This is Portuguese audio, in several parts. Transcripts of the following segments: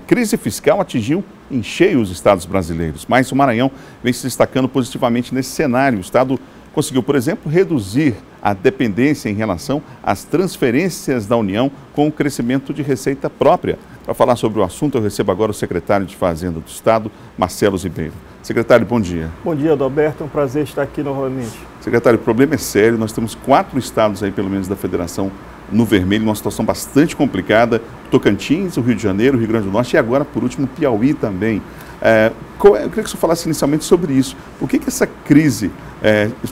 crise fiscal atingiu em cheio os estados brasileiros, mas o Maranhão vem se destacando positivamente nesse cenário. O estado conseguiu, por exemplo, reduzir a dependência em relação às transferências da União com o crescimento de receita própria. Para falar sobre o assunto, eu recebo agora o secretário de Fazenda do Estado, Marcelo Ribeiro. Secretário, bom dia. Bom dia, Adalberto. É um prazer estar aqui novamente. Secretário, o problema é sério. Nós temos 4 estados aí, pelo menos, da Federação no vermelho, uma situação bastante complicada. Tocantins, o Rio de Janeiro, o Rio Grande do Norte e agora, por último, Piauí também. Eu queria que o senhor falasse inicialmente sobre isso. Por que essa crise,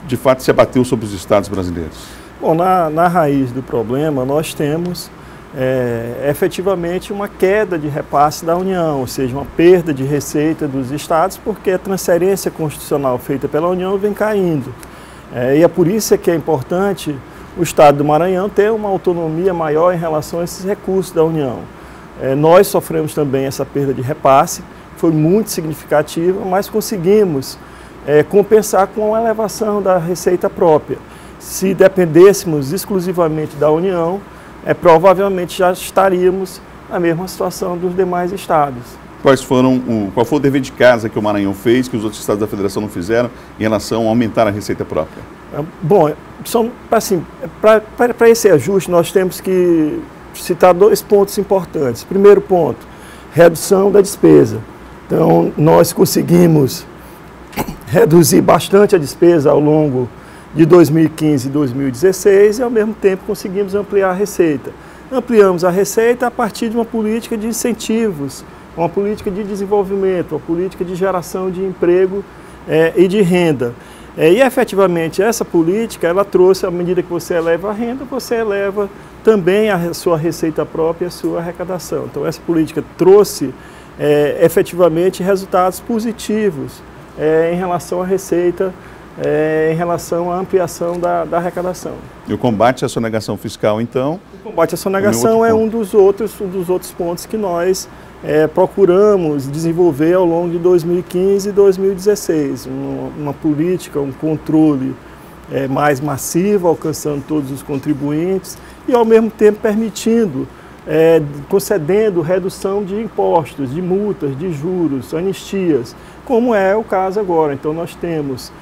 de fato, se abateu sobre os estados brasileiros? Bom, na raiz do problema, nós temos efetivamente uma queda de repasse da União, ou seja, uma perda de receita dos estados, porque a transferência constitucional feita pela União vem caindo. E é por isso que é importante o estado do Maranhão ter uma autonomia maior em relação a esses recursos da União. Nós sofremos também essa perda de repasse, foi muito significativa, mas conseguimos compensar com a elevação da receita própria. Se dependêssemos exclusivamente da União, provavelmente já estaríamos na mesma situação dos demais estados. Qual foi o dever de casa que o Maranhão fez, que os outros estados da federação não fizeram, em relação a aumentar a receita própria? Bom, para esse ajuste nós temos que citar 2 pontos importantes. Primeiro ponto, redução da despesa. Então, nós conseguimos reduzir bastante a despesa ao longo de 2015 e 2016 e, ao mesmo tempo, conseguimos ampliar a receita. Ampliamos a receita a partir de uma política de incentivos, uma política de desenvolvimento, uma política de geração de emprego e de renda. E, efetivamente, essa política, ela trouxe, à medida que você eleva a renda, você eleva também a sua receita própria e a sua arrecadação. Então, essa política trouxe efetivamente resultados positivos em relação à receita, em relação à ampliação da arrecadação. E o combate à sonegação fiscal, então? O combate à sonegação é um dos outros pontos que nós procuramos desenvolver ao longo de 2015 e 2016. Uma política, um controle mais massivo, alcançando todos os contribuintes e, ao mesmo tempo, permitindo concedendo redução de impostos, de multas, de juros, anistias, como é o caso agora. Então, nós temos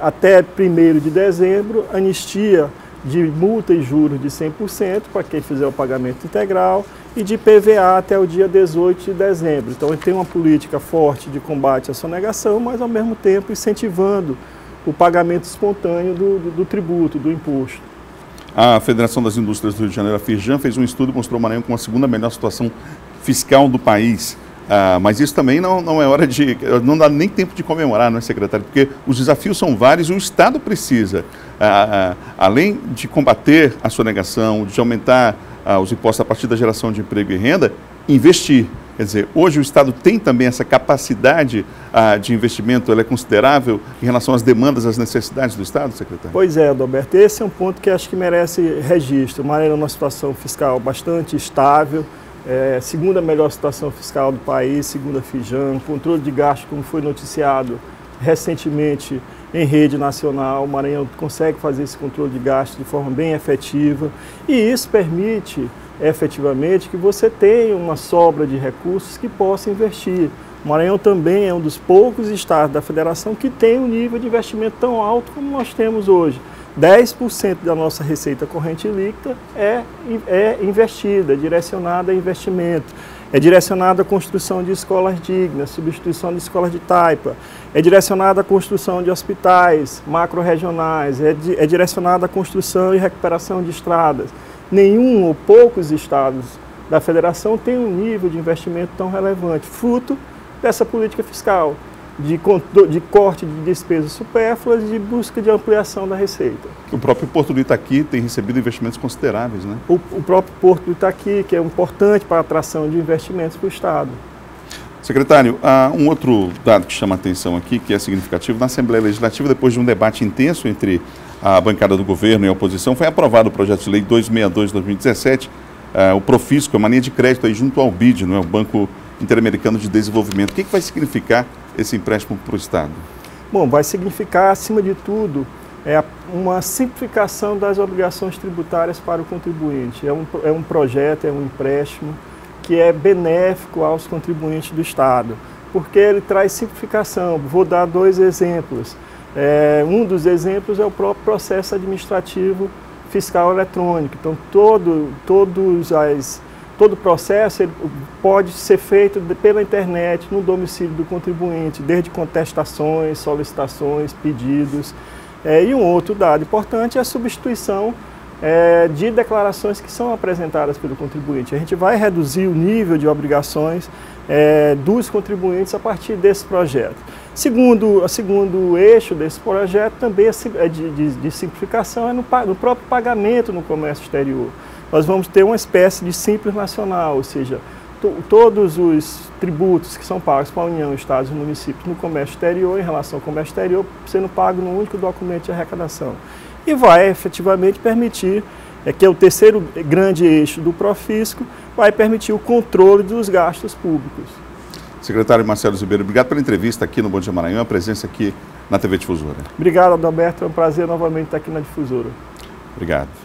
até 1º de dezembro, anistia de multa e juros de 100% para quem fizer o pagamento integral e de PVA até o dia 18 de dezembro. Então, tem uma política forte de combate à sonegação, mas, ao mesmo tempo, incentivando o pagamento espontâneo do tributo, do imposto. A Federação das Indústrias do Rio de Janeiro, a Firjan, fez um estudo e mostrou o Maranhão com a 2ª melhor situação fiscal do país. Mas isso também não é hora de... não dá nem tempo de comemorar, não é, secretário? Porque os desafios são vários e o Estado precisa, além de combater a sonegação, de aumentar os impostos a partir da geração de emprego e renda, investir. Quer dizer, hoje o Estado tem também essa capacidade de investimento, ela é considerável em relação às demandas, às necessidades do Estado, secretário? Pois é, Adalberto, esse é um ponto que acho que merece registro. O Maranhão é uma situação fiscal bastante estável, 2ª melhor situação fiscal do país, segundo a Firjan, controle de gasto, como foi noticiado recentemente em rede nacional. O Maranhão consegue fazer esse controle de gasto de forma bem efetiva e isso permite efetivamente que você tenha uma sobra de recursos que possa investir. O Maranhão também é um dos poucos estados da federação que tem um nível de investimento tão alto como nós temos hoje. 10% da nossa receita corrente líquida é investida, direcionada a investimento. É direcionada à construção de escolas dignas, substituição de escolas de taipa. É direcionada à construção de hospitais macro-regionais. É direcionada à construção e recuperação de estradas. Nenhum ou poucos estados da federação têm um nível de investimento tão relevante, fruto dessa política fiscal, de corte de despesas supérfluas e de busca de ampliação da receita. O próprio Porto do Itaqui tem recebido investimentos consideráveis, né? O próprio Porto do Itaqui, que é importante para a atração de investimentos para o Estado. Secretário, há um outro dado que chama a atenção aqui, que é significativo. Na Assembleia Legislativa, depois de um debate intenso entre a bancada do governo e a oposição, foi aprovado o projeto de lei 262 de 2017, o Profisco, a mania de crédito aí junto ao BID, não é? O Banco Interamericano de Desenvolvimento. O que vai significar esse empréstimo para o Estado? Bom, vai significar, acima de tudo, uma simplificação das obrigações tributárias para o contribuinte. É um projeto, é um empréstimo que é benéfico aos contribuintes do Estado, porque ele traz simplificação. Vou dar 2 exemplos. Um dos exemplos é o próprio processo administrativo fiscal eletrônico. Então, todo o processo ele pode ser feito pela internet, no domicílio do contribuinte, desde contestações, solicitações, pedidos. E um outro dado importante é a substituição de declarações que são apresentadas pelo contribuinte. A gente vai reduzir o nível de obrigações dos contribuintes a partir desse projeto. Segundo eixo desse projeto também de simplificação é no próprio pagamento no comércio exterior. Nós vamos ter uma espécie de Simples Nacional, ou seja, todos os tributos que são pagos para a União, Estados e municípios no comércio exterior, em relação ao comércio exterior, sendo pago no único documento de arrecadação. E vai efetivamente permitir, que é o terceiro grande eixo do Profisco, vai permitir o controle dos gastos públicos. Secretário Marcelo Ribeiro, obrigado pela entrevista aqui no Bom Dia Maranhão, a presença aqui na TV Difusora. Obrigado, Adalberto, é um prazer novamente estar aqui na Difusora. Obrigado.